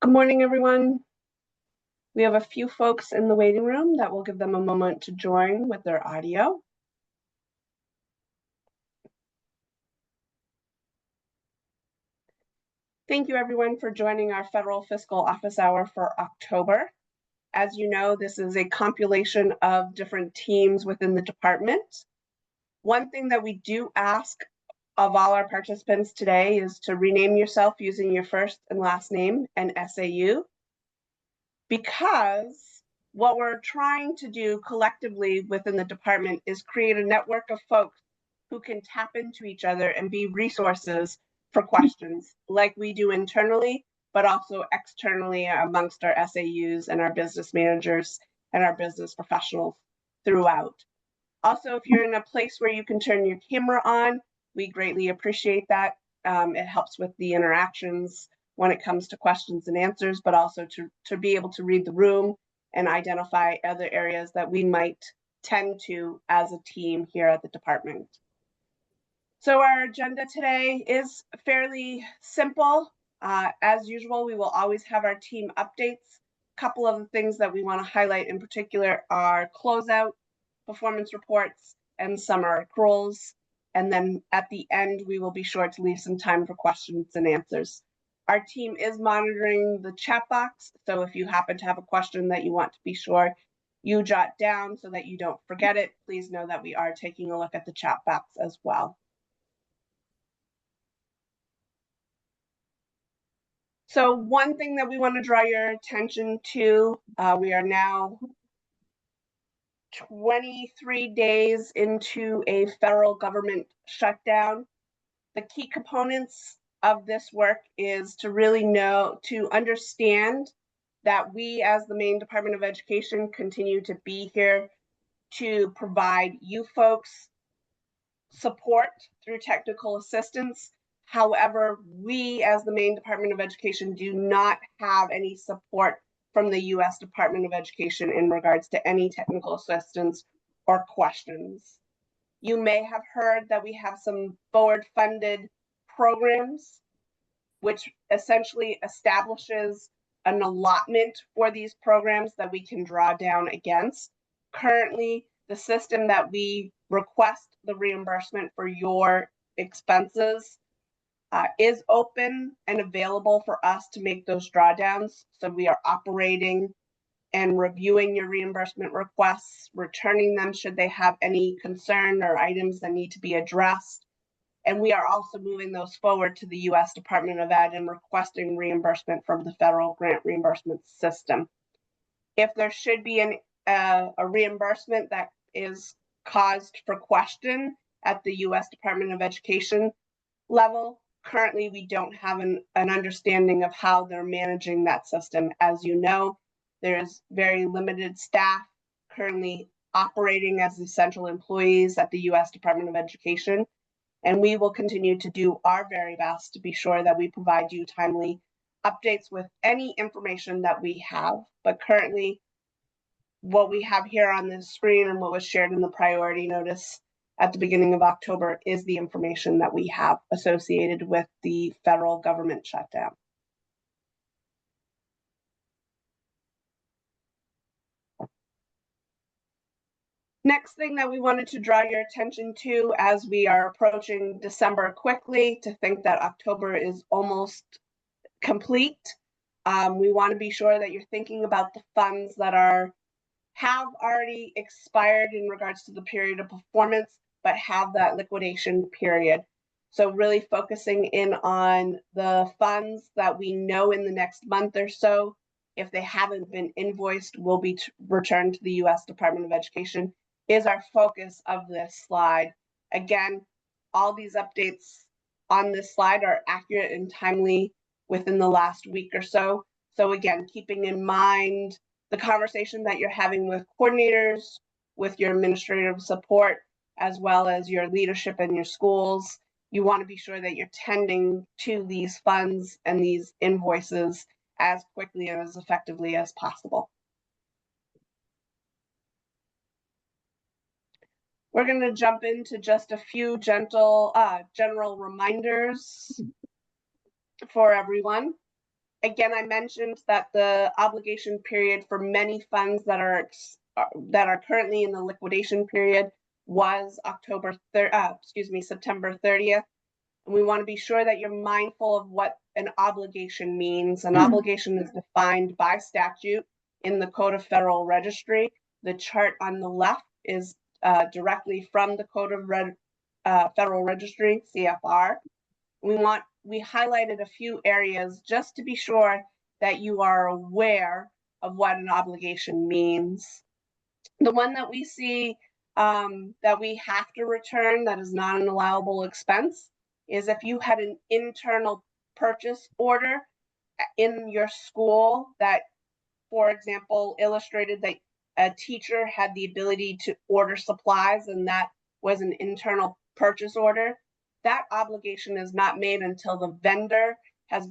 Good morning, everyone. We have a few folks in the waiting room that will give them a moment to join with their audio. Thank you, everyone, for joining our Federal Fiscal Office Hour for October. As you know, this is a compilation of different teams within the department. One thing that we do ask of all our participants today is to rename yourself using your first and last name and SAU, because what we're trying to do collectively within the department is create a network of folks who can tap into each other and be resources for questions like we do internally, but also externally amongst our SAUs and our business managers and our business professionals throughout. Also, if you're in a place where you can turn your camera on, we greatly appreciate that. It helps with the interactions when it comes to questions and answers, but also to be able to read the room and identify other areas that we might tend to as a team here at the department. So our agenda today is fairly simple. As usual, we will always have our team updates. A couple of the things that we want to highlight in particular are closeout, performance reports, and summer accruals. And then at the end, we will be sure to leave some time for questions and answers. Our team is monitoring the chat box, so if you happen to have a question that you want to be sure you jot down so that you don't forget it, please know that we are taking a look at the chat box as well. So one thing that we want to draw your attention to, we are now 23 days into a federal government shutdown. The key components of this work is to really understand that we as the Maine Department of Education continue to be here to provide you folks support through technical assistance. However, we as the Maine Department of Education do not have any support from the U.S. Department of Education in regards to any technical assistance or questions. You may have heard that we have some forward-funded programs, which essentially establishes an allotment for these programs that we can draw down against. Currently, the system that we request the reimbursement for your expenses is open and available for us to make those drawdowns. So we are operating and reviewing your reimbursement requests, returning them should they have any concern or items that need to be addressed. And we are also moving those forward to the U.S. Department of Ed and requesting reimbursement from the federal grant reimbursement system. If there should be a reimbursement that is caused for question at the U.S. Department of Education level, currently we don't have an understanding of how they're managing that system. As you know, there's very limited staff currently operating as essential employees at the U.S. Department of Education. And we will continue to do our very best to be sure that we provide you timely updates with any information that we have. But currently, what we have here on the screen and what was shared in the priority notice at the beginning of October is the information that we have associated with the federal government shutdown. Next thing that we wanted to draw your attention to as we are approaching December quickly, to think that October is almost complete. We want to be sure that you're thinking about the funds that have already expired in regards to the period of performance, but have that liquidation period. So really focusing in on the funds that we know in the next month or so, if they haven't been invoiced, will be returned to the U.S. Department of Education, is our focus of this slide. Again, all these updates on this slide are accurate and timely within the last week or so. So again, keeping in mind the conversation that you're having with coordinators, with your administrative support, as well as your leadership in your schools, you want to be sure that you're tending to these funds and these invoices as quickly and as effectively as possible. We're going to jump into just a few general reminders for everyone. Again, I mentioned that the obligation period for many funds that are currently in the liquidation period was September 30th. And we want to be sure that you're mindful of what an obligation means. An obligation is defined by statute in the Code of Federal Registry. The chart on the left is directly from the Code of Federal Registry, CFR. We highlighted a few areas just to be sure that you are aware of what an obligation means. The one that we see that we have to return that is not an allowable expense is if you had an internal purchase order in your school that, for example, illustrated that a teacher had the ability to order supplies and that was an internal purchase order. That obligation is not made until the vendor has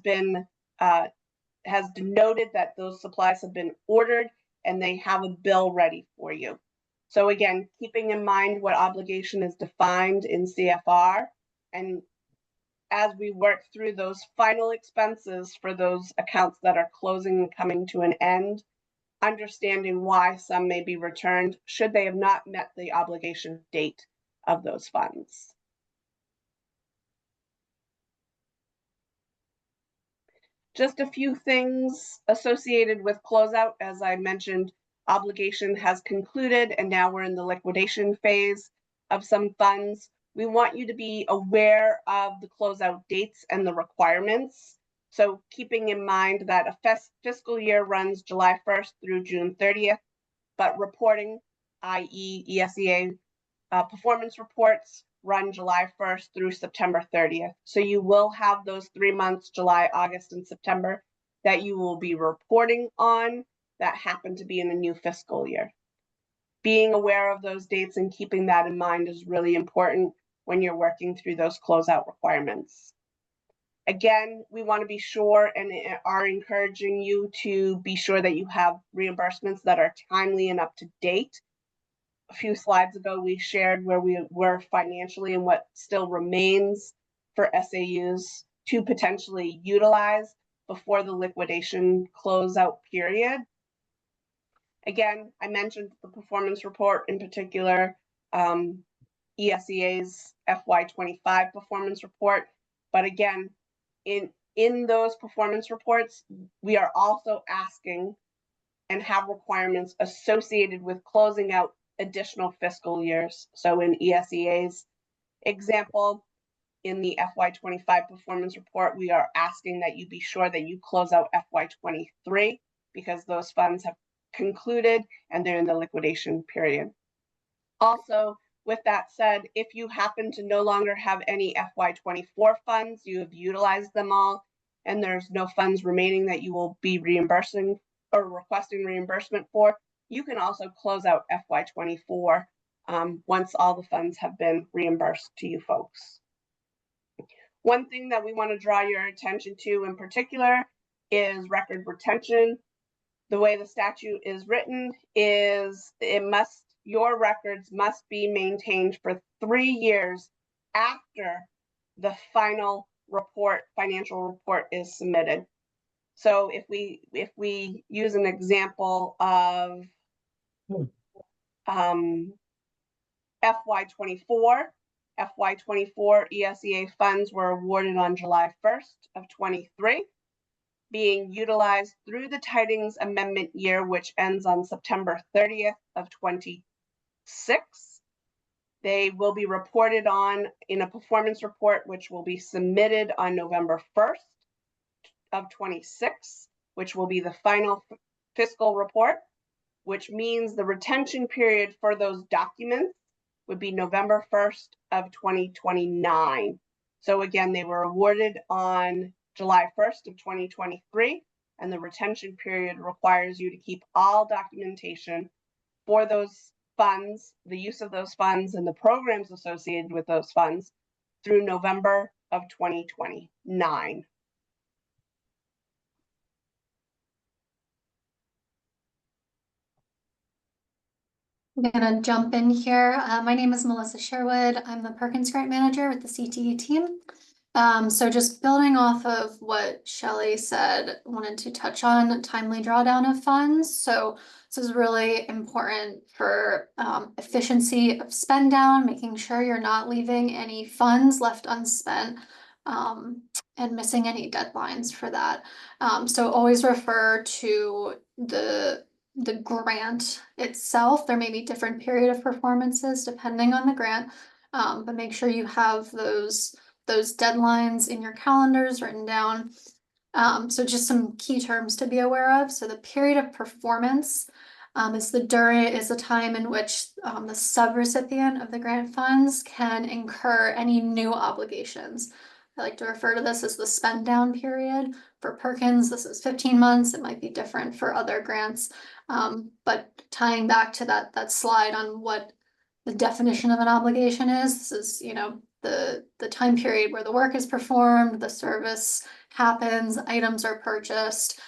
denoted that those supplies have been ordered and they have a bill ready for you. So again, keeping in mind what obligation is defined in CFR, and as we work through those final expenses for those accounts that are closing and coming to an end, understanding why some may be returned should they have not met the obligation date of those funds. Just a few things associated with closeout. As I mentioned, obligation has concluded and now we're in the liquidation phase of some funds. We want you to be aware of the closeout dates and the requirements. So keeping in mind that a fiscal year runs July 1st through June 30th, but reporting, i.e. ESEA performance reports, run July 1st through September 30th. So you will have those 3 months, July, August, and September, that you will be reporting on that happen to be in a new fiscal year. Being aware of those dates and keeping that in mind is really important when you're working through those closeout requirements. Again, we want to be sure and are encouraging you to be sure that you have reimbursements that are timely and up to date. A few slides ago, we shared where we were financially and what still remains for SAUs to potentially utilize before the liquidation closeout period. Again, I mentioned the performance report, in particular, ESEA's FY25 performance report. But again, in those performance reports, we are also asking and have requirements associated with closing out additional fiscal years. So in ESEA's example, in the FY25 performance report, we are asking that you be sure that you close out FY23 because those funds have concluded and they're in the liquidation period. Also, with that said, if you happen to no longer have any FY24 funds, you have utilized them all, and there's no funds remaining that you will be reimbursing or requesting reimbursement for, you can also close out FY24 once all the funds have been reimbursed to you folks. One thing that we want to draw your attention to in particular is record retention. The way the statute is written is your records must be maintained for 3 years after the final financial report is submitted. So if we use an example of FY24 ESEA funds were awarded on July 1st of 23, being utilized through the Tidings Amendment year, which ends on September 30th of 26. They will be reported on in a performance report, which will be submitted on November 1st of 26, which will be the final fiscal report, which means the retention period for those documents would be November 1st of 2029. So again, they were awarded on July 1st of 2023, and the retention period requires you to keep all documentation for those funds, the use of those funds, and the programs associated with those funds through November of 2029. I'm going to jump in here. My name is Melissa Sherwood. I'm the Perkins Grant Manager with the CTE team. So just building off of what Shelley said, wanted to touch on timely drawdown of funds. So this is really important for efficiency of spend down, making sure you're not leaving any funds left unspent and missing any deadlines for that. So always refer to the grant itself. There may be different period of performances depending on the grant, but make sure you have those deadlines in your calendars written down. So just some key terms to be aware of. So the period of performance is the time in which the subrecipient of the grant funds can incur any new obligations. I like to refer to this as the spend down period. For Perkins, this is 15 months. It might be different for other grants. But tying back to that slide on what the definition of an obligation is, this is, the time period where the work is performed, the service happens, items are purchased,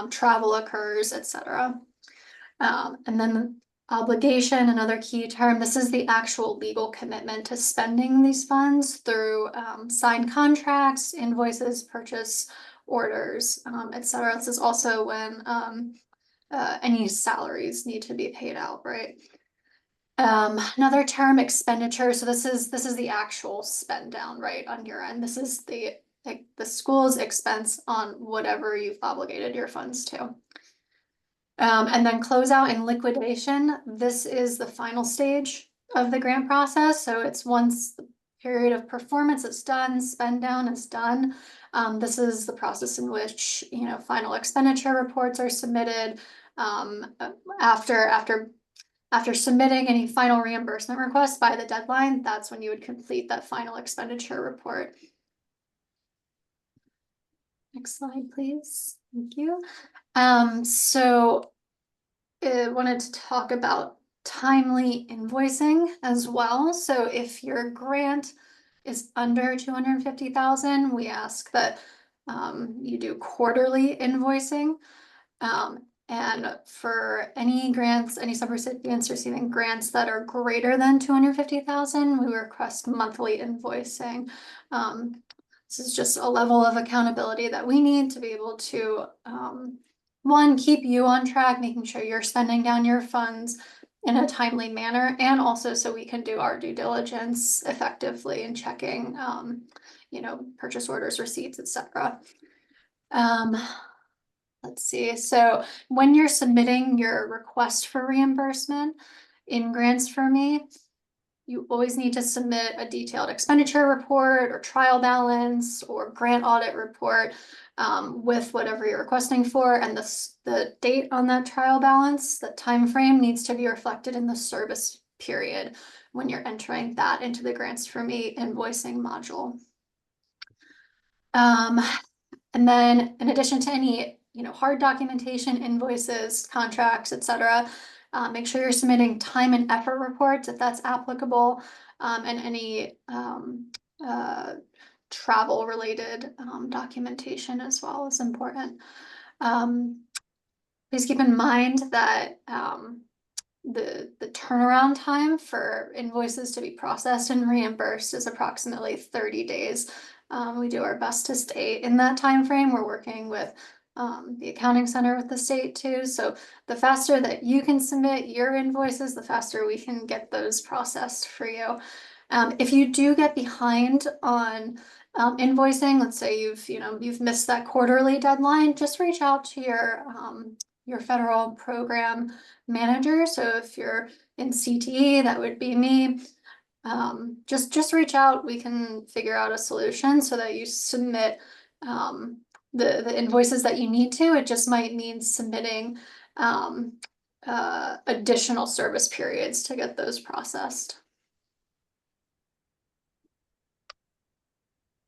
travel occurs, etc. And then obligation, another key term, this is the actual legal commitment to spending these funds through signed contracts, invoices, purchase orders, etc. This is also when any salaries need to be paid out, right? Another term, expenditure. So this is the actual spend down, right, on your end. This is the school's expense on whatever you've obligated your funds to. And then closeout and liquidation. This is the final stage of the grant process. So it's once the period of performance is done, spend down is done. This is the process in which, final expenditure reports are submitted. After submitting any final reimbursement request by the deadline, that's when you would complete that final expenditure report. Next slide, please. Thank you. So I wanted to talk about timely invoicing as well. So if your grant is under 250,000, we ask that you do quarterly invoicing. And for any grants, any subrecipients receiving grants that are greater than 250,000, we request monthly invoicing. This is just a level of accountability that we need to be able to, one, keep you on track, making sure you're spending down your funds in a timely manner, and also so we can do our due diligence effectively in checking, purchase orders, receipts, etc. Let's see. So when you're submitting your request for reimbursement in Grants for Me, you always need to submit a detailed expenditure report or trial balance or grant audit report with whatever you're requesting for, and the date on that trial balance, the time frame, needs to be reflected in the service period when you're entering that into the Grants for Me invoicing module. And then in addition to any hard documentation, invoices, contracts, etc., make sure you're submitting time and effort reports if that's applicable, and any travel related documentation as well is important. Please keep in mind that the turnaround time for invoices to be processed and reimbursed is approximately 30 days. We do our best to stay in that time frame. We're working with the accounting center with the state too. So the faster that you can submit your invoices, the faster we can get those processed for you. If you do get behind on invoicing, let's say you've missed that quarterly deadline, just reach out to your federal program manager. So if you're in CTE, that would be me. Just reach out. We can figure out a solution so that you submit the invoices that you need to. It just might mean submitting additional service periods to get those processed.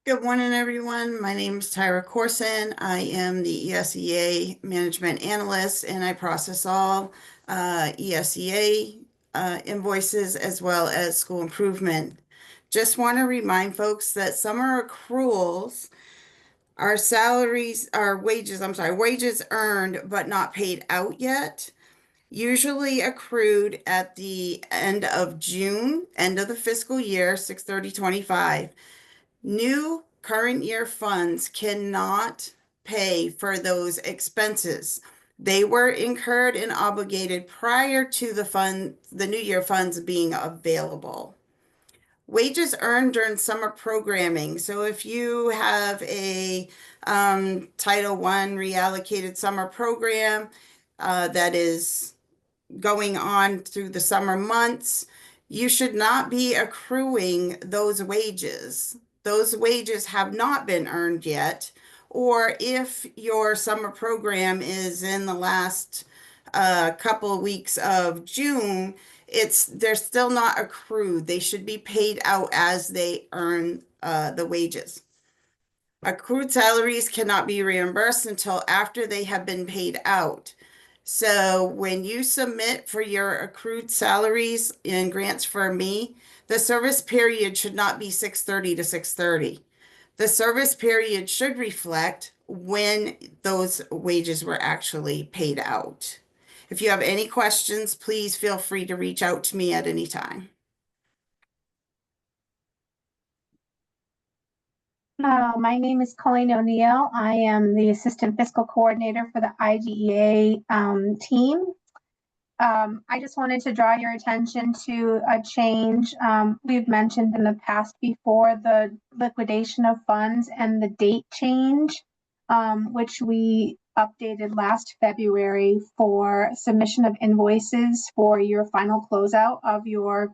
Good morning, everyone. My name is Tyra Corson. I am the ESEA Management Analyst, and I process all ESEA invoices as well as school improvement. Just want to remind folks that summer accruals are wages earned but not paid out yet, usually accrued at the end of June, end of the fiscal year, 6/30/25. New current year funds cannot pay for those expenses. They were incurred and obligated prior to the new year funds being available. Wages earned during summer programming. So if you have a Title I reallocated summer program that is going on through the summer months, you should not be accruing those wages. Those wages have not been earned yet. Or if your summer program is in the last couple of weeks of June, they're still not accrued. They should be paid out as they earn the wages. Accrued salaries cannot be reimbursed until after they have been paid out. So when you submit for your accrued salaries in grants for me, the service period should not be 6:30 to 6:30. The service period should reflect when those wages were actually paid out. If you have any questions, please feel free to reach out to me at any time. My name is Colleen O'Neill. I am the Assistant Fiscal Coordinator for the IDEA team. I just wanted to draw your attention to a change we've mentioned in the past before, the liquidation of funds and the date change, which we updated last February for submission of invoices for your final closeout of your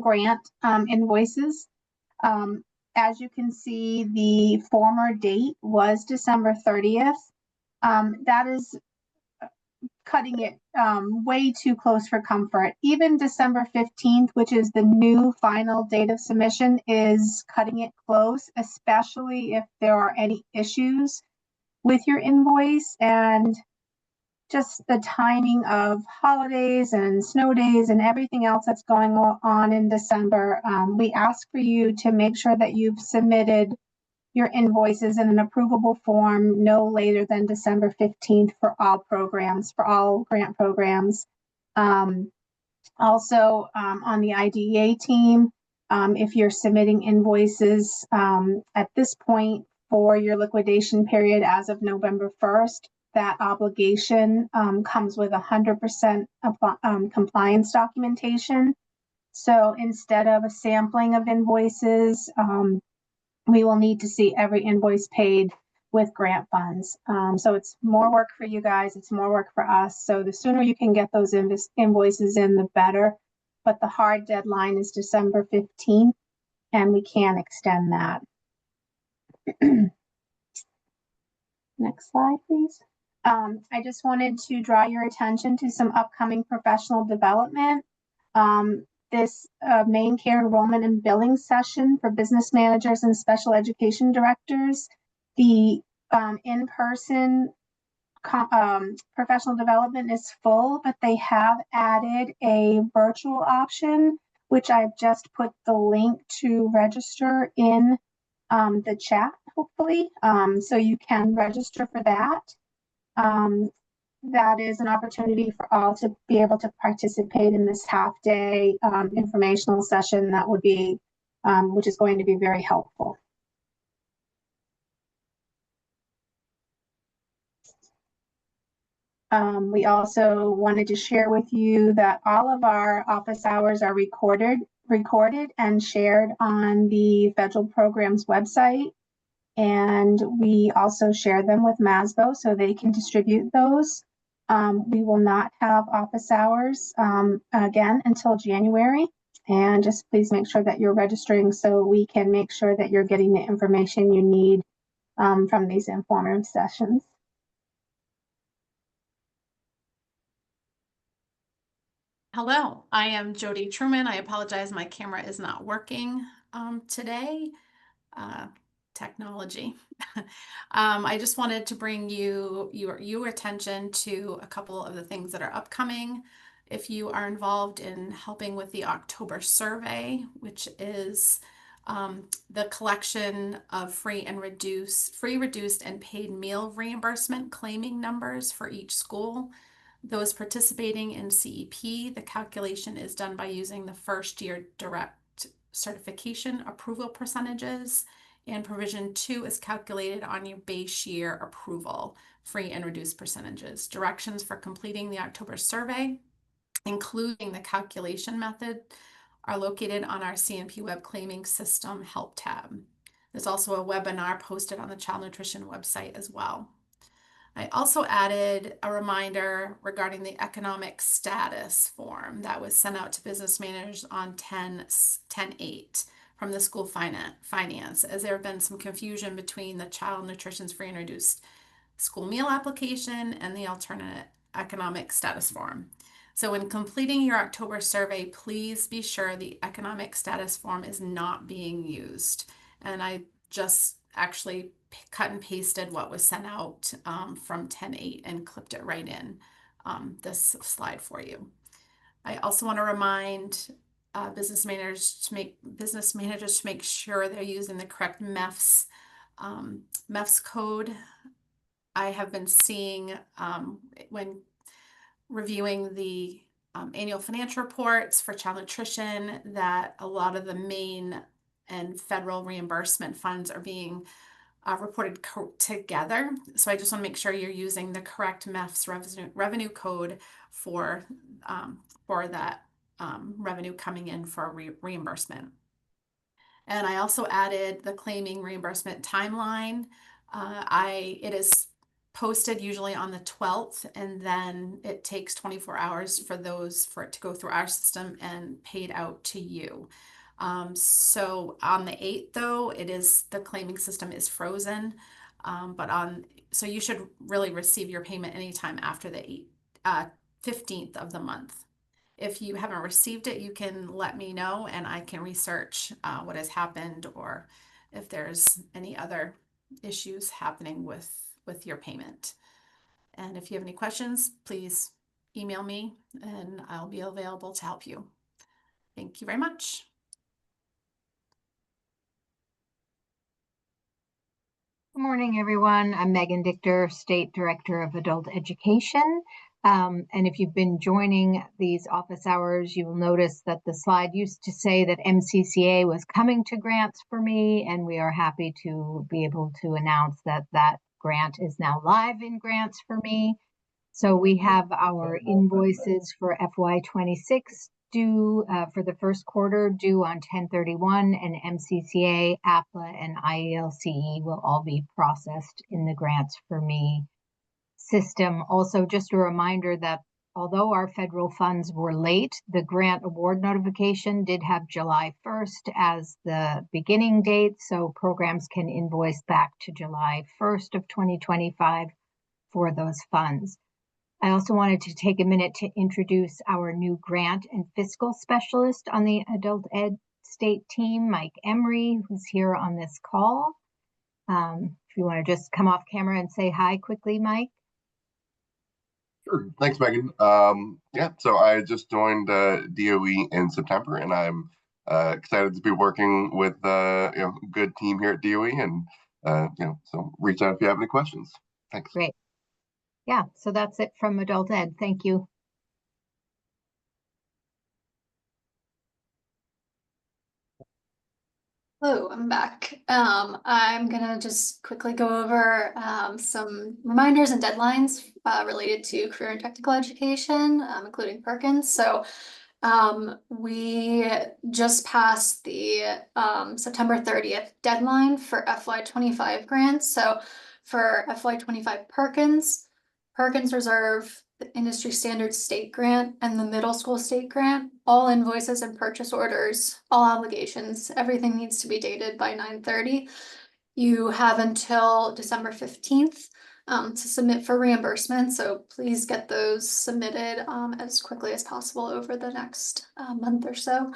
grant invoices. As you can see, the former date was December 30th. That is cutting it way too close for comfort. Even December 15th, which is the new final date of submission, is cutting it close, especially if there are any issues with your invoice and just the timing of holidays and snow days and everything else that's going on in December. We ask for you to make sure that you've submitted your invoices in an approvable form no later than December 15th for all programs, for all grant programs. Also, on the IDEA team, if you're submitting invoices at this point for your liquidation period as of November 1st, that obligation comes with 100% compliance documentation. So instead of a sampling of invoices, we will need to see every invoice paid with grant funds. So it's more work for you guys, it's more work for us. So the sooner you can get those invoices in, the better. But the hard deadline is December 15th, and we can extend that. Next slide, please. I just wanted to draw your attention to some upcoming professional development. This Maine Care Enrollment and Billing session for business managers and special education directors. The in-person professional development is full, but they have added a virtual option, which I've just put the link to register in the chat, hopefully. So you can register for that. That is an opportunity for all to be able to participate in this half-day informational session that would be, which is going to be very helpful. We also wanted to share with you that all of our office hours are recorded and shared on the federal programs website. And we also share them with MASBO so they can distribute those. We will not have office hours again until January. And just please make sure that you're registering so we can make sure that you're getting the information you need from these informative sessions. Hello, I am Jody Truman. I apologize, my camera is not working today. Technology. I just wanted to bring your attention to a couple of the things that are upcoming. If you are involved in helping with the October survey, which is the collection of free, reduced, and paid meal reimbursement claiming numbers for each school. Those participating in CEP, the calculation is done by using the first year direct certification approval percentages And provision 2 is calculated on your base year approval, free and reduced percentages. Directions for completing the October survey, including the calculation method, are located on our CNP Web Claiming System Help tab. There's also a webinar posted on the Child Nutrition website as well. I also added a reminder regarding the economic status form that was sent out to business managers on 10/8 from the school finance, as there have been some confusion between the Child Nutrition's free and reduced school meal application and the alternate economic status form. So when completing your October survey, please be sure the economic status form is not being used. And I just actually cut and pasted what was sent out from 10/8 and clipped it right in this slide for you. I also want to remind business managers to make sure they're using the correct MEFS code. I have been seeing when reviewing the annual financial reports for child nutrition that a lot of the Maine and federal reimbursement funds are being reported together. So I just want to make sure you're using the correct MEFS revenue code for that revenue coming in for reimbursement. And I also added the claiming reimbursement timeline. It is posted usually on the 12th, and then it takes 24 hours for it to go through our system and paid out to you. So on the 8th, though, the claiming system is frozen, so you should really receive your payment anytime after the 15th of the month. If you haven't received it, you can let me know and I can research what has happened or if there's any other issues happening with your payment. And if you have any questions, please email me and I'll be available to help you. Thank you very much. Good morning, everyone. I'm Megan Dichter, State Director of Adult Education. And if you've been joining these office hours, you will notice that the slide used to say that MCCA was coming to grants for me, and we are happy to be able to announce that that grant is now live in grants for me. So we have our invoices for FY26 due for the first quarter due on 10/31, and MCCA, APLA, and IELCE will all be processed in the grants for me system. Also, just a reminder that although our federal funds were late, the grant award notification did have July 1st as the beginning date, so programs can invoice back to July 1st of 2025 for those funds. I also wanted to take a minute to introduce our new grant and fiscal specialist on the Adult Ed State team, Mike Emery, who's here on this call. If you want to just come off camera and say hi quickly, Mike. Sure. Thanks, Megan. Yeah, so I just joined DOE in September, and I'm excited to be working with a good team here at DOE, and so reach out if you have any questions. Thanks. Great. Yeah, so that's it from Adult Ed. Thank you. Hello, I'm back. I'm gonna just quickly go over some reminders and deadlines related to career and technical education, including Perkins. So we just passed the September 30th deadline for FY25 grants. So for FY25 Perkins Reserve, the industry standard state grant, and the middle school state grant, all invoices and purchase orders, all obligations, everything needs to be dated by 9/30. You have until December 15th to submit for reimbursement, so please get those submitted as quickly as possible over the next month or so.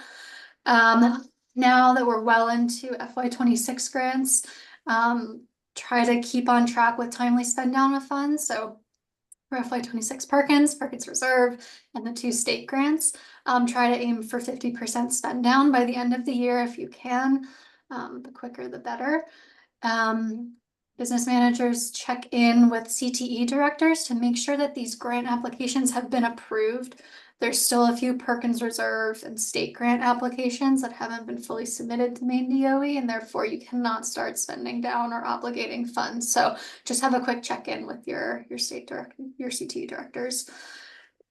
Now that we're well into FY26 grants, try to keep on track with timely spend down of funds. So for FY26 Perkins Reserve, and the 2 state grants, try to aim for 50% spend down by the end of the year if you can. The quicker the better. Business managers check in with CTE directors to make sure that these grant applications have been approved. There's still a few Perkins Reserve and state grant applications that haven't been fully submitted to Maine DOE, and therefore you cannot start spending down or obligating funds. So just have a quick check-in with your CTE directors.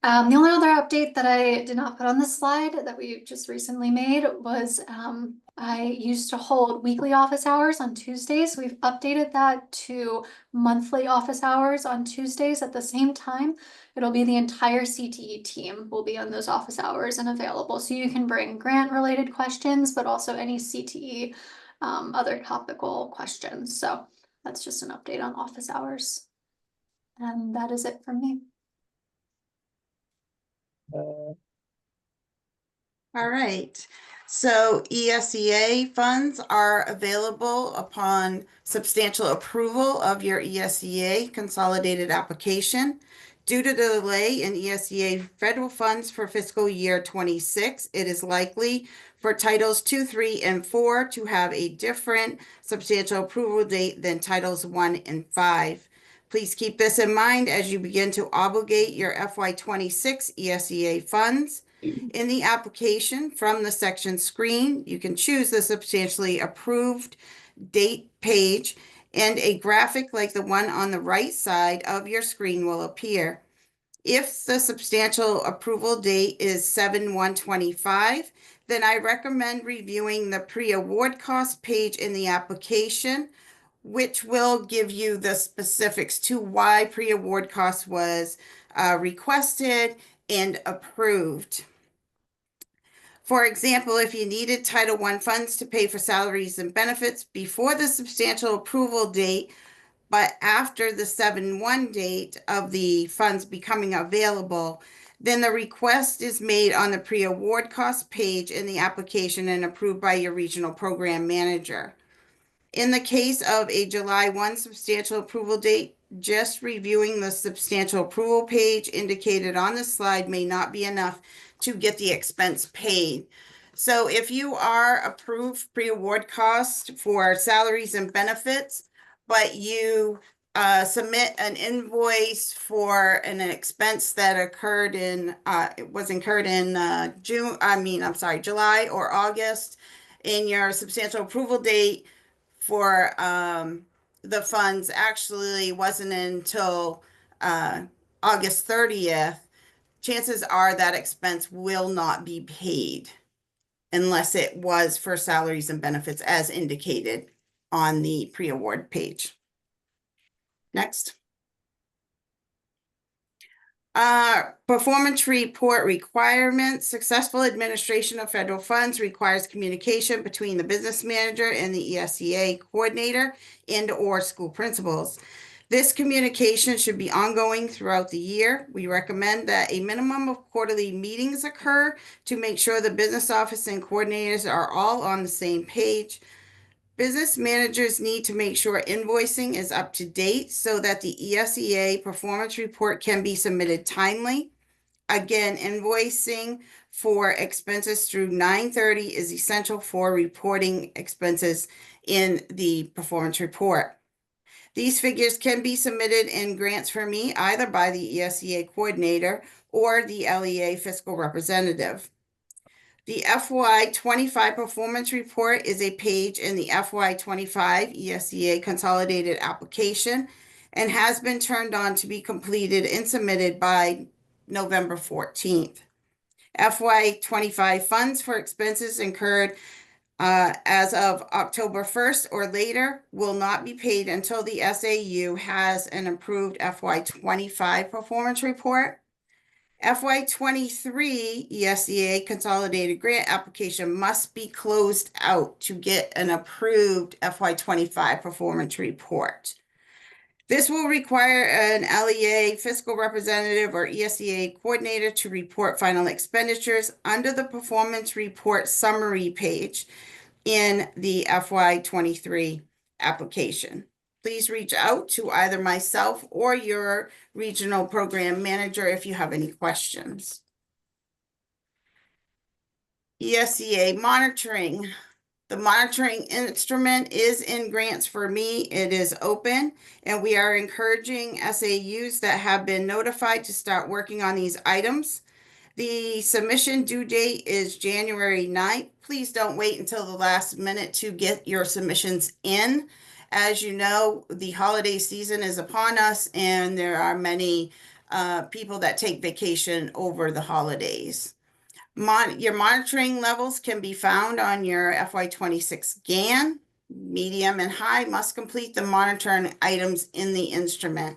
The only other update that I did not put on this slide that we just recently made was I used to hold weekly office hours on Tuesdays. We've updated that to monthly office hours on Tuesdays at the same time. It'll be the entire CTE team will be on those office hours and available. So you can bring grant related questions, but also any CTE other topical questions. So that's just an update on office hours. And that is it from me. All right. So ESEA funds are available upon substantial approval of your ESEA consolidated application. Due to the delay in ESEA federal funds for fiscal year 26, it is likely for titles 2, 3, and 4 to have a different substantial approval date than titles 1 and 5. Please keep this in mind as you begin to obligate your FY26 ESEA funds. In the application from the section screen, you can choose the substantially approved date page, and a graphic like the one on the right side of your screen will appear. If the substantial approval date is 7/1/25, then I recommend reviewing the pre-award cost page in the application, which will give you the specifics to why pre-award cost was requested and approved. For example, if you needed Title I funds to pay for salaries and benefits before the substantial approval date, but after the 7/1 date of the funds becoming available, then the request is made on the pre-award cost page in the application and approved by your regional program manager. In the case of a July 1 substantial approval date, just reviewing the substantial approval page indicated on the slide may not be enough to get the expense paid. So if you are approved pre-award cost for salaries and benefits, but you submit an invoice for an expense that occurred in was incurred in July or August, in your substantial approval date for the funds actually wasn't until August 30th, chances are that expense will not be paid unless it was for salaries and benefits as indicated on the pre-award page. Next. Performance report requirements. Successful administration of federal funds requires communication between the business manager and the ESEA coordinator and/or school principals. This communication should be ongoing throughout the year. We recommend that a minimum of quarterly meetings occur to make sure the business office and coordinators are all on the same page. Business managers need to make sure invoicing is up to date so that the ESEA performance report can be submitted timely. Again, invoicing for expenses through 9/30 is essential for reporting expenses in the performance report. These figures can be submitted in grants for me either by the ESEA coordinator or the LEA fiscal representative. The FY25 performance report is a page in the FY25 ESEA consolidated application and has been turned on to be completed and submitted by November 14th. FY25 funds for expenses incurred as of October 1st or later will not be paid until the SAU has an approved FY25 performance report. FY23 ESEA consolidated grant application must be closed out to get an approved FY25 performance report. This will require an LEA fiscal representative or ESEA coordinator to report final expenditures under the performance report summary page in the FY23 application. Please reach out to either myself or your regional program manager if you have any questions. ESEA monitoring. The monitoring instrument is in grants for me. It is open, and we are encouraging SAUs that have been notified to start working on these items. The submission due date is January 9th. Please don't wait until the last minute to get your submissions in. As you know, the holiday season is upon us, and there are many people that take vacation over the holidays. Your monitoring levels can be found on your FY26 GAN. Medium and high must complete the monitoring items in the instrument.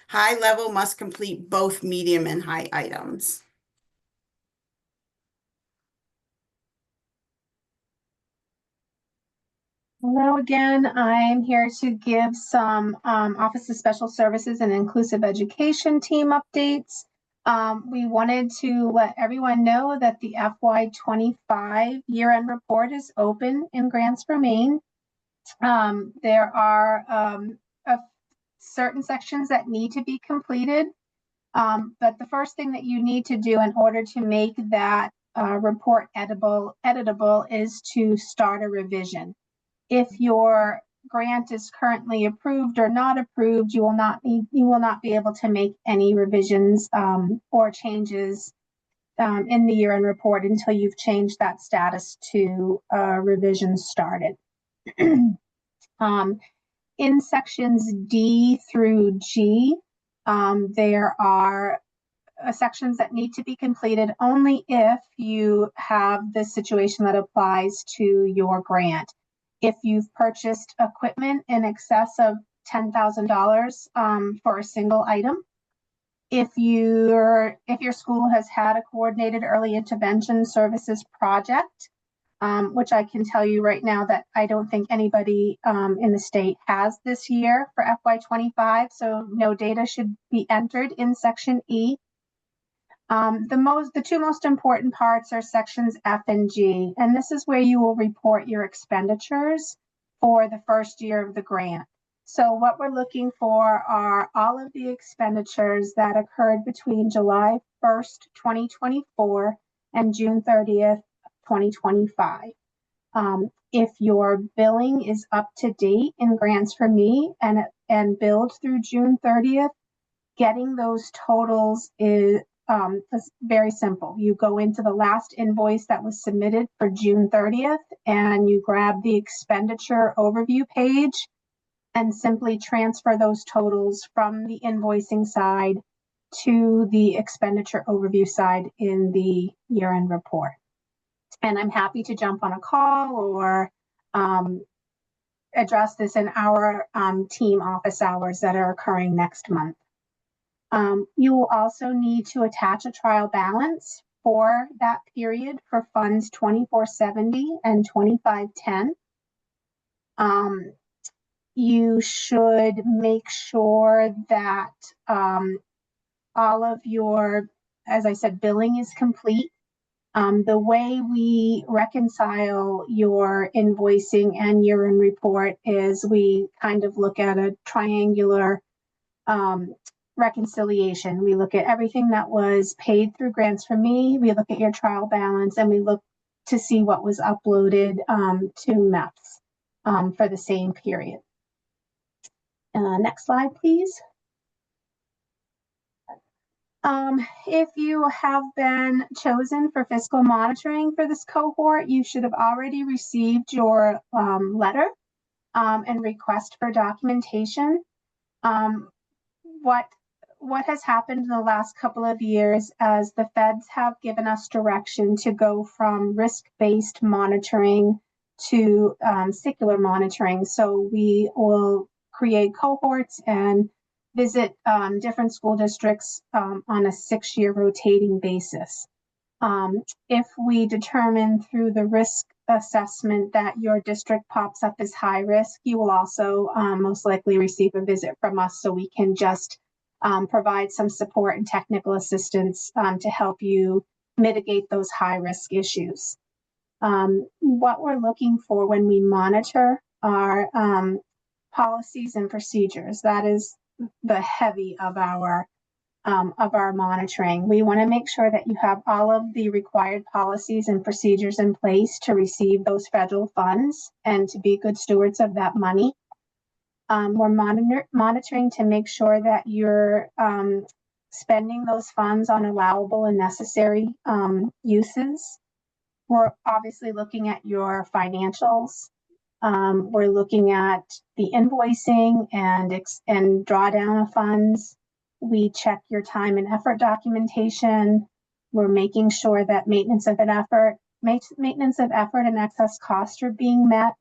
High level must complete both medium and high items. Hello again. I'm here to give some Office of Special Services and Inclusive Education team updates. We wanted to let everyone know that the FY25 year-end report is open in Grants for Maine. There are certain sections that need to be completed, but the first thing that you need to do in order to make that report editable is to start a revision. If your grant is currently approved or not approved, you will not be able to make any revisions or changes in the year-end report until you've changed that status to revision started. In sections D through G, there are sections that need to be completed only if you have the situation that applies to your grant. If you've purchased equipment in excess of $10,000 for a single item, if your school has had a coordinated early intervention services project, which I can tell you right now that I don't think anybody in the state has this year for FY25, so no data should be entered in section E. The two most important parts are sections F and G, and this is where you will report your expenditures for the first year of the grant. So what we're looking for are all of the expenditures that occurred between July 1st, 2024 and June 30th, 2025. If your billing is up to date in Grants for Me and billed through June 30th, getting those totals is very simple. You go into the last invoice that was submitted for June 30th and you grab the expenditure overview page and simply transfer those totals from the invoicing side to the expenditure overview side in the year-end report. And I'm happy to jump on a call or address this in our team office hours that are occurring next month. You will also need to attach a trial balance for that period for funds 2470 and 2510. You should make sure that all of your, as I said, billing is complete. The way we reconcile your invoicing and year-end report is we kind of look at a triangular reconciliation. We look at everything that was paid through Grants for Me, we look at your trial balance, and we look to see what was uploaded to MEPS for the same period. Next slide, please. If you have been chosen for fiscal monitoring for this cohort, you should have already received your letter and request for documentation. What has happened in the last couple of years as the feds have given us direction to go from risk-based monitoring to secular monitoring. So we will create cohorts and visit different school districts on a 6-year rotating basis. If we determine through the risk assessment that your district pops up as high risk, you will also most likely receive a visit from us so we can just provide some support and technical assistance to help you mitigate those high risk issues. What we're looking for when we monitor are policies and procedures. That is the heavy of our monitoring. We want to make sure that you have all of the required policies and procedures in place to receive those federal funds and to be good stewards of that money. We're monitoring to make sure that your spending those funds on allowable and necessary uses. We're obviously looking at your financials. We're looking at the invoicing and drawdown of funds. We check your time and effort documentation. We're making sure that maintenance of effort and excess costs are being met.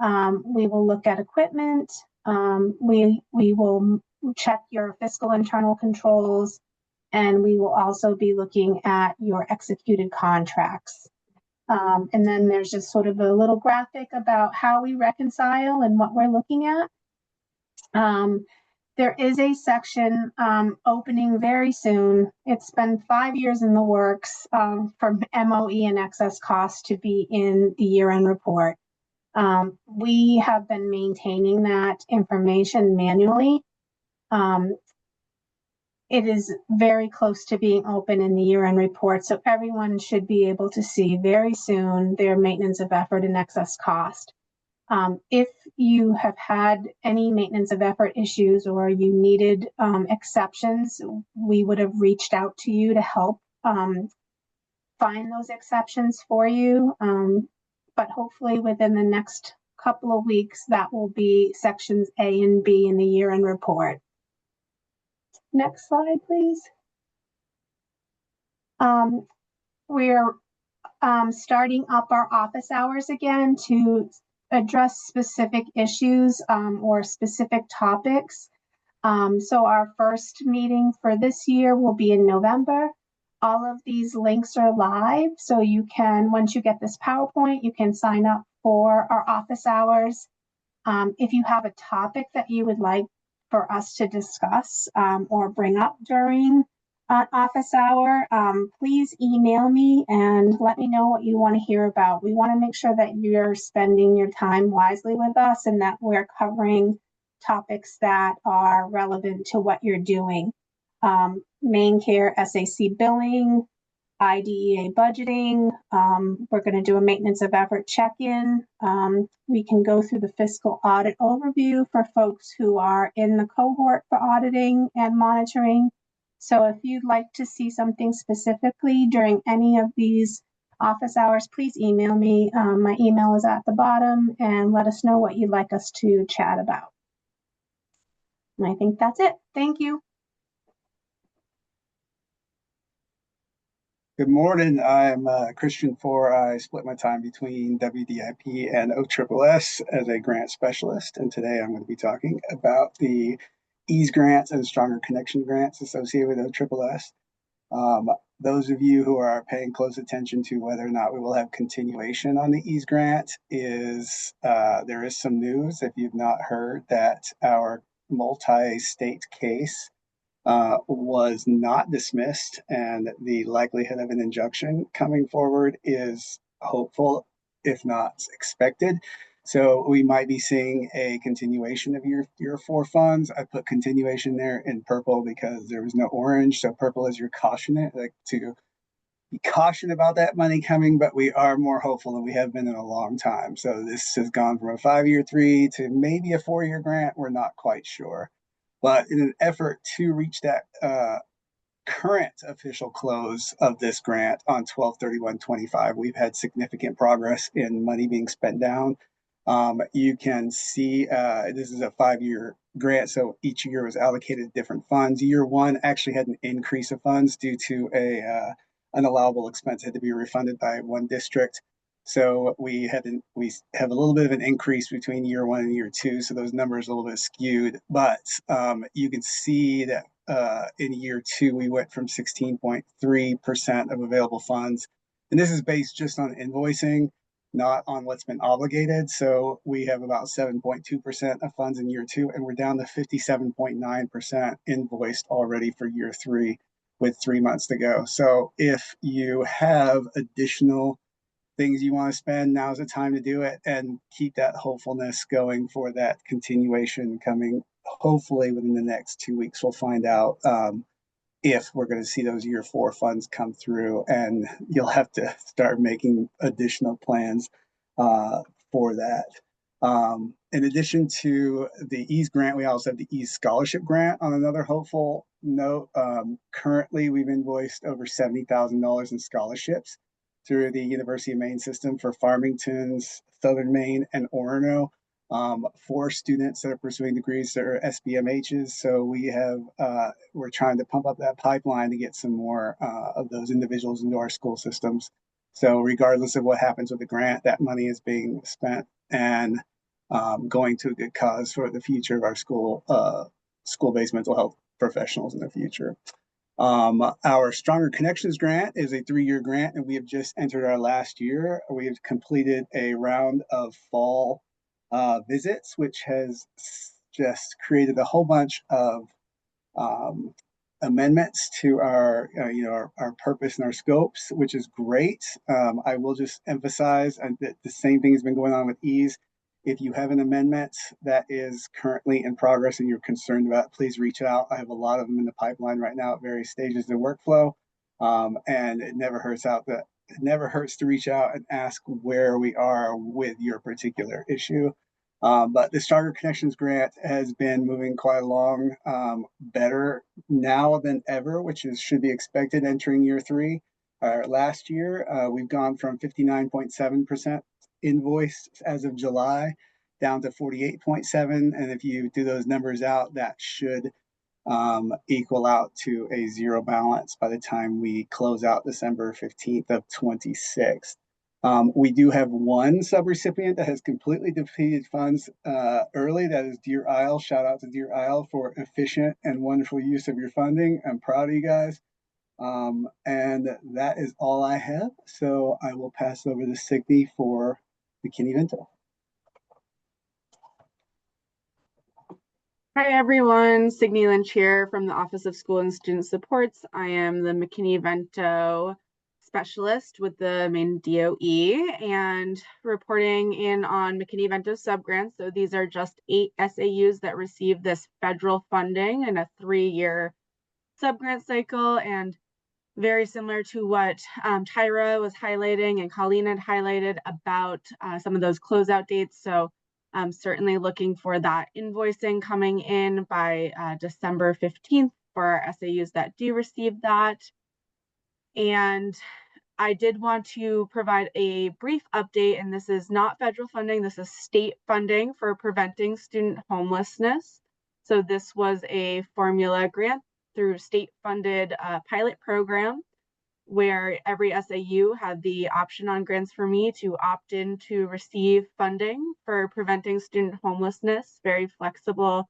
We will look at equipment. We will check your fiscal internal controls, and we will also be looking at your executed contracts. And then there's just sort of a little graphic about how we reconcile and what we're looking at. There is a section opening very soon. It's been 5 years in the works for MOE and excess costs to be in the year-end report. We have been maintaining that information manually. It is very close to being open in the year-end report, so everyone should be able to see very soon their maintenance of effort and excess cost. If you have had any maintenance of effort issues or you needed exceptions, we would have reached out to you to help find those exceptions for you. But hopefully within the next couple of weeks, that will be sections A and B in the year-end report. Next slide, please. We're starting up our office hours again to address specific issues or specific topics. So our first meeting for this year will be in November. All of these links are live, so you can, once you get this PowerPoint, you can sign up for our office hours. If you have a topic that you would like for us to discuss or bring up during office hour, please email me and let me know what you want to hear about. We want to make sure that you're spending your time wisely with us and that we're covering topics that are relevant to what you're doing. Maine Care SAC billing, IDEA budgeting. We're going to do a maintenance of effort check-in. We can go through the fiscal audit overview for folks who are in the cohort for auditing and monitoring. So if you'd like to see something specifically during any of these office hours, please email me. My email is at the bottom, and let us know what you'd like us to chat about. And I think that's it. Thank you. Good morning. I'm Christian Four. I split my time between WDIP and OSSS as a grant specialist. And today I'm going to be talking about the EASE grants and stronger connection grants associated with OSSS. Those of you who are paying close attention to whether or not we will have continuation on the EASE grant there is some news. If you've not heard that our multi-state case was not dismissed, and the likelihood of an injunction coming forward is hopeful, if not expected. So we might be seeing a continuation of year 4 funds. I put continuation there in purple because there was no orange. So purple is your caution, like to be cautioned about that money coming, but we are more hopeful than we have been in a long time. So this has gone from a 5-year 3 to maybe a 4-year grant. We're not quite sure. But in an effort to reach that current official close of this grant on 12/31/25, we've had significant progress in money being spent down. You can see this is a 5-year grant, so each year was allocated different funds. Year 1 actually had an increase of funds due to an allowable expense had to be refunded by one district. So we have a little bit of an increase between year 1 and year 2. So those numbers are a little bit skewed, but you can see that in year 2, we went from 16.3% of available funds. And this is based just on invoicing, not on what's been obligated. So we have about 7.2% of funds in year 2, and we're down to 57.9% invoiced already for year 3 with 3 months to go. So if you have additional things you want to spend, now's the time to do it and keep that hopefulness going for that continuation coming. Hopefully within the next 2 weeks, we'll find out if we're going to see those year 4 funds come through, and you'll have to start making additional plans for that. In addition to the EASE grant, we also have the EASE scholarship grant. On another hopeful note, currently we've invoiced over $70,000 in scholarships through the University of Maine system for Farmington's, Southern Maine, and Orono, for students that are pursuing degrees that are SBMHs. So we're trying to pump up that pipeline to get some more of those individuals into our school systems. So regardless of what happens with the grant, that money is being spent and going to a good cause for the future of our school-based mental health professionals in the future. Our Stronger Connections grant is a 3-year grant, and we have just entered our last year. We have completed a round of fall visits, which has just created a whole bunch of amendments to our purpose and our scopes, which is great. I will just emphasize that the same thing has been going on with EASE. If you have an amendment that is currently in progress and you're concerned about, please reach out. I have a lot of them in the pipeline right now at various stages of the workflow, and it never hurts to reach out and ask where we are with your particular issue. But the Stronger Connections grant has been moving quite along, better now than ever, which should be expected entering year 3. Last year, we've gone from 59.7% invoiced as of July down to 48.7%. And if you do those numbers out, that should equal out to a zero balance by the time we close out December 15th of 26. We do have one subrecipient that has completely depleted funds early. That is Deer Isle. Shout out to Deer Isle for efficient and wonderful use of your funding. I'm proud of you guys. And that is all I have. So I will pass over to Signy for McKinney-Vento. Hi everyone, Signy Lynch here from the Office of School and Student Supports. I am the McKinney-Vento specialist with the Maine DOE and reporting in on McKinney-Vento subgrants. So these are just 8 SAUs that receive this federal funding in a 3-year subgrant cycle, and very similar to what Tyra was highlighting and Colleen had highlighted about some of those closeout dates. So certainly looking for that invoicing coming in by December 15th for our SAUs that do receive that. And I did want to provide a brief update, and this is not federal funding, this is state funding for preventing student homelessness. So this was a formula grant through state-funded pilot program where every SAU had the option on Grants for Me to opt in to receive funding for preventing student homelessness, very flexible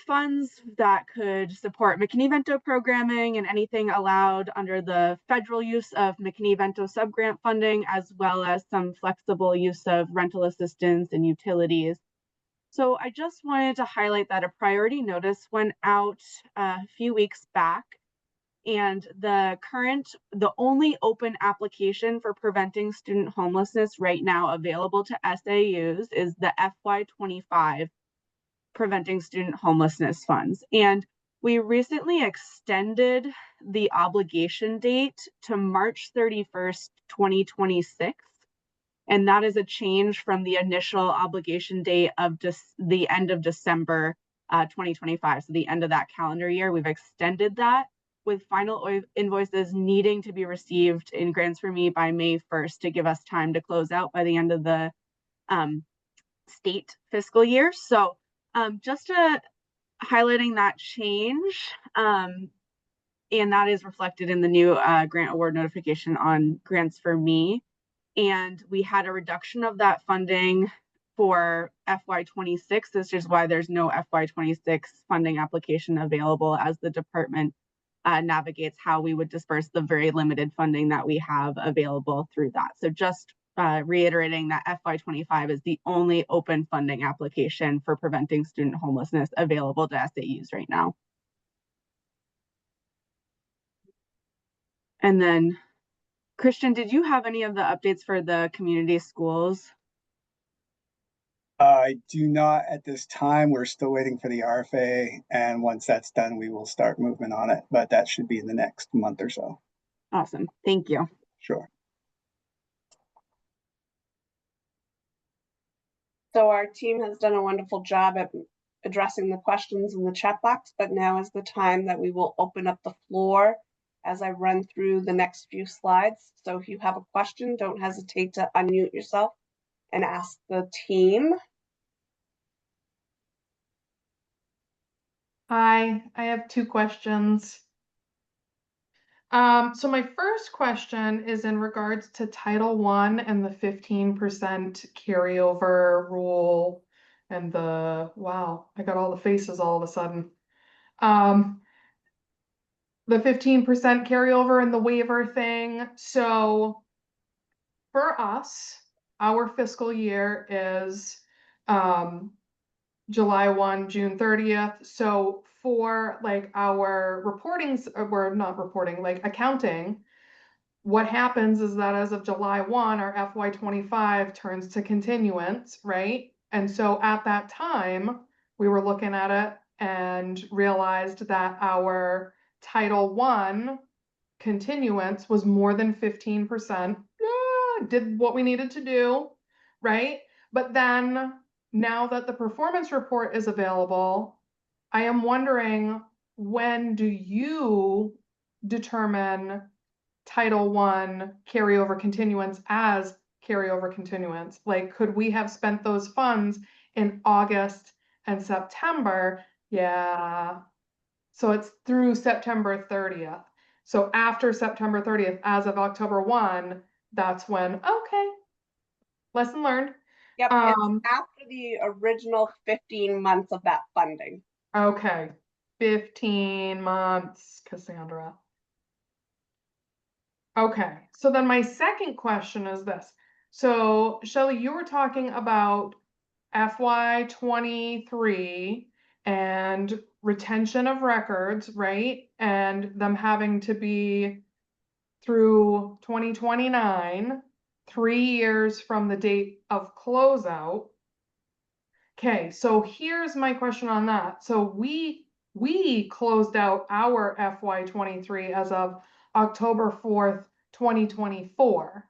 funds that could support McKinney-Vento programming and anything allowed under the federal use of McKinney-Vento subgrant funding, as well as some flexible use of rental assistance and utilities. So I just wanted to highlight that a priority notice went out a few weeks back, and the only open application for preventing student homelessness right now available to SAUs is the FY25 Preventing Student Homelessness Funds. And we recently extended the obligation date to March 31st, 2026. And that is a change from the initial obligation date of the end of December 2025. So the end of that calendar year, we've extended that with final invoices needing to be received in Grants for Me by May 1st to give us time to close out by the end of the state fiscal year. So just highlighting that change, and that is reflected in the new grant award notification on Grants for Me. And we had a reduction of that funding for FY26. This is why there's no FY26 funding application available as the department navigates how we would disperse the very limited funding that we have available through that. So just reiterating that FY25 is the only open funding application for preventing student homelessness available to SAUs right now. And then, Christian, did you have any of the updates for the community schools? I do not at this time. We're still waiting for the RFA, and once that's done, we will start movement on it, but that should be in the next month or so. Awesome, thank you. Sure. So our team has done a wonderful job at addressing the questions in the chat box, but now is the time that we will open up the floor as I run through the next few slides. So if you have a question, don't hesitate to unmute yourself and ask the team. Hi, I have two questions. So my first question is in regards to Title I and the 15% carryover rule and wow, I got all the faces all of a sudden. The 15% carryover and the waiver thing. So for us, our fiscal year is July 1, June 30th. So for like our reportings, we're not reporting, like accounting, what happens is that as of July 1, our FY25 turns to continuance, right? And so at that time, we were looking at it and realized that our Title I continuance was more than 15%. Did what we needed to do, right? But then now that the performance report is available, I am wondering, when do you determine Title I carryover continuance as carryover continuance? Like, could we have spent those funds in August and September? Yeah. So it's through September 30th. So after September 30th, as of October 1, that's when, okay, lesson learned. Yep, it's after the original 15 months of that funding. Okay, 15 months, Cassandra. Okay, so then my second question is this. So Shelley, you were talking about FY23 and retention of records, right? And them having to be through 2029, 3 years from the date of closeout. Okay, so here's my question on that. So we closed out our FY23 as of October 4th, 2024.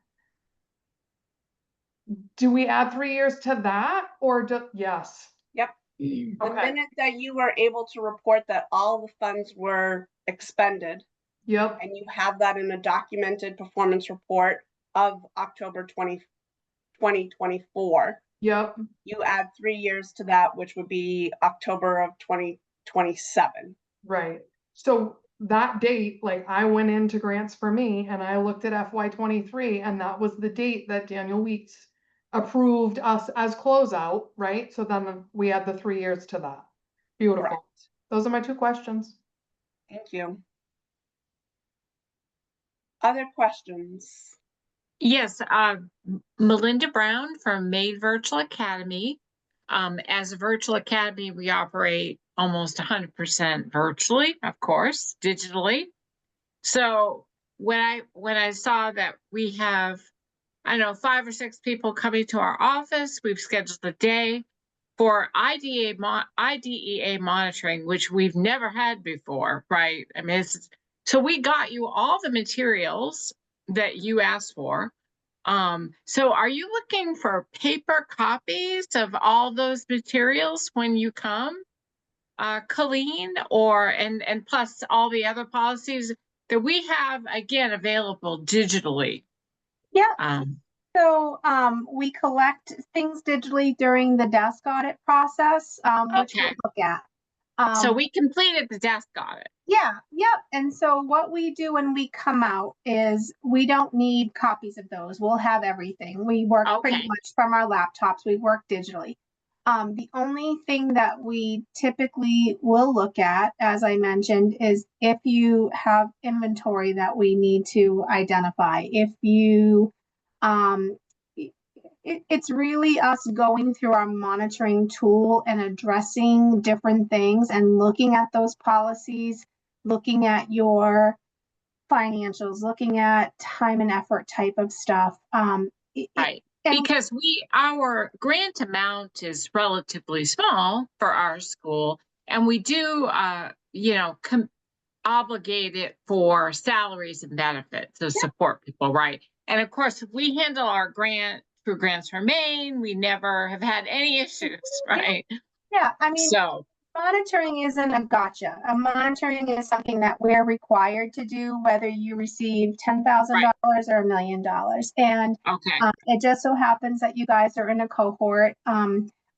Do we add 3 years to that, or yes? Yep. The Okay. minute that you were able to report that all the funds were expended, Yep. and you have that in a documented performance report of October 2024. Yep. You add 3 years to that, which would be October of 2027. Right. So that date, like I went into Grants for Me and I looked at FY23, and that was the date that Daniel Weeks approved us as closeout, right? So then we add the 3 years to that. Beautiful. Correct. Those are my two questions. Thank you. Other questions? Yes, Melinda Brown from Maine Virtual Academy. As a virtual academy, we operate almost 100% virtually, of course, digitally. So when I saw that we have, I don't know, 5 or 6 people coming to our office, we've scheduled a day for IDEA monitoring, which we've never had before, right? I mean, so we got you all the materials that you asked for. So are you looking for paper copies of all those materials when you come, Colleen, and plus all the other policies that we have, again, available digitally? Yeah. So we collect things digitally during the desk audit process, which we'll Okay. look at. So we completed the desk audit. Yeah, yep. And so what we do when we come out is we don't need copies of those. We'll have everything. We work pretty Okay. much from our laptops. We work digitally. The only thing that we typically will look at, as I mentioned, is if you have inventory that we need to identify. If you, it's really us going through our monitoring tool and addressing different things and looking at those policies, looking at your financials, looking at time and effort type of stuff. Right. Because our grant amount is relatively small for our school, and we do, obligate it for salaries and benefits to support people, right? And of course, we handle our grant through grants from Maine. We never have had any issues, right? Yeah, I mean, So, monitoring isn't a gotcha. A monitoring is something that we're required to do, whether you receive $10,000 or $1 million. And okay. it just so happens that you guys are in a cohort.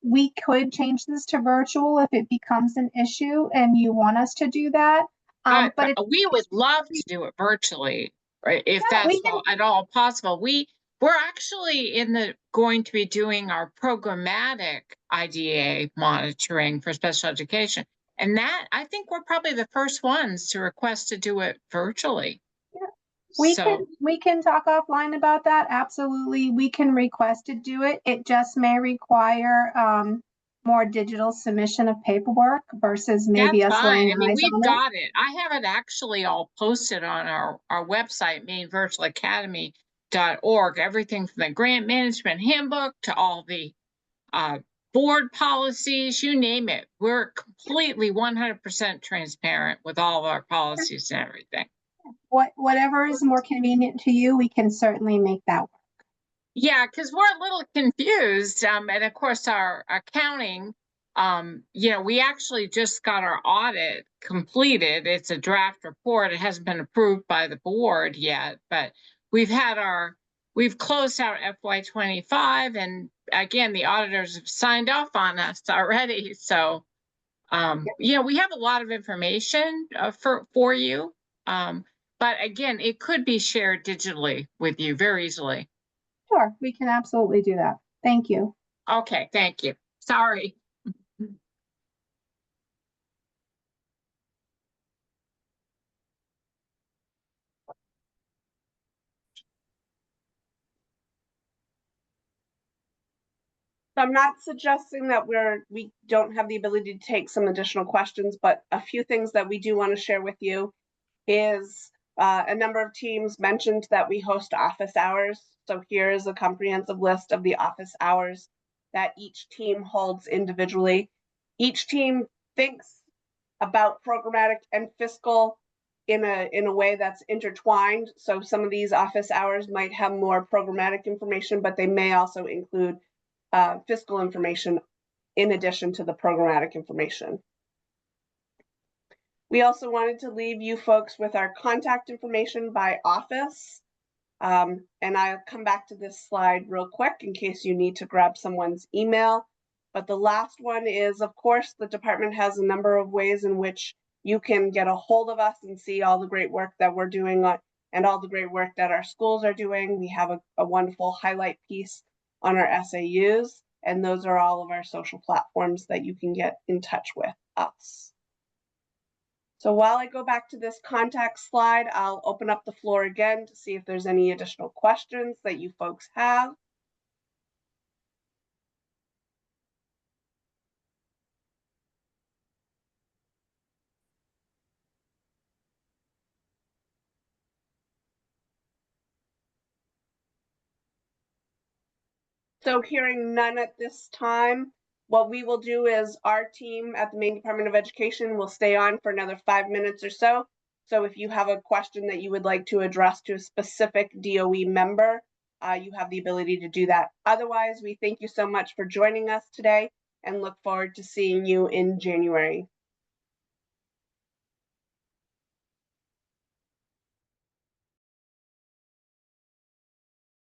We could change this to virtual if it becomes an issue and you want us to do that. But we would love to do it virtually, right? If Yeah, we that's at all possible. We're actually going to be doing our programmatic IDA monitoring for special education. And that, I think we're probably the first ones to request to do it virtually. Yeah. We can talk offline about that. Absolutely. We can request to do it. It just may require more digital submission of paperwork versus maybe That's us fine. laying I mean, eyes we've on it. got it. I have it actually all posted on our website, mainevirtualacademy.org. Everything from the grant management handbook to all the board policies, you name it. We're completely 100% transparent with all of our policies and everything. Whatever is more convenient to you, we can certainly make that work. Yeah, because we're a little confused. And of course, our accounting, we actually just got our audit completed. It's a draft report. It hasn't been approved by the board yet, but we've closed out FY25. And again, the auditors have signed off on us already. So, we have a lot of information for you. But again, it could be shared digitally with you very easily. Sure, we can absolutely do that. Thank you. Okay, thank you. Sorry. So I'm not suggesting that we don't have the ability to take some additional questions, but a few things that we do want to share with you is a number of teams mentioned that we host office hours. So here's a comprehensive list of the office hours that each team holds individually. Each team thinks about programmatic and fiscal in a way that's intertwined. So some of these office hours might have more programmatic information, but they may also include fiscal information in addition to the programmatic information. We also wanted to leave you folks with our contact information by office. And I'll come back to this slide real quick in case you need to grab someone's email. But the last one is, of course, the department has a number of ways in which you can get a hold of us and see all the great work that we're doing and all the great work that our schools are doing. We have a wonderful highlight piece on our SAUs, and those are all of our social platforms that you can get in touch with us. So while I go back to this contact slide, I'll open up the floor again to see if there's any additional questions that you folks have. So hearing none at this time, what we will do is our team at the Maine Department of Education will stay on for another 5 minutes or so. So if you have a question that you would like to address to a specific DOE member, you have the ability to do that. Otherwise, we thank you so much for joining us today and look forward to seeing you in January.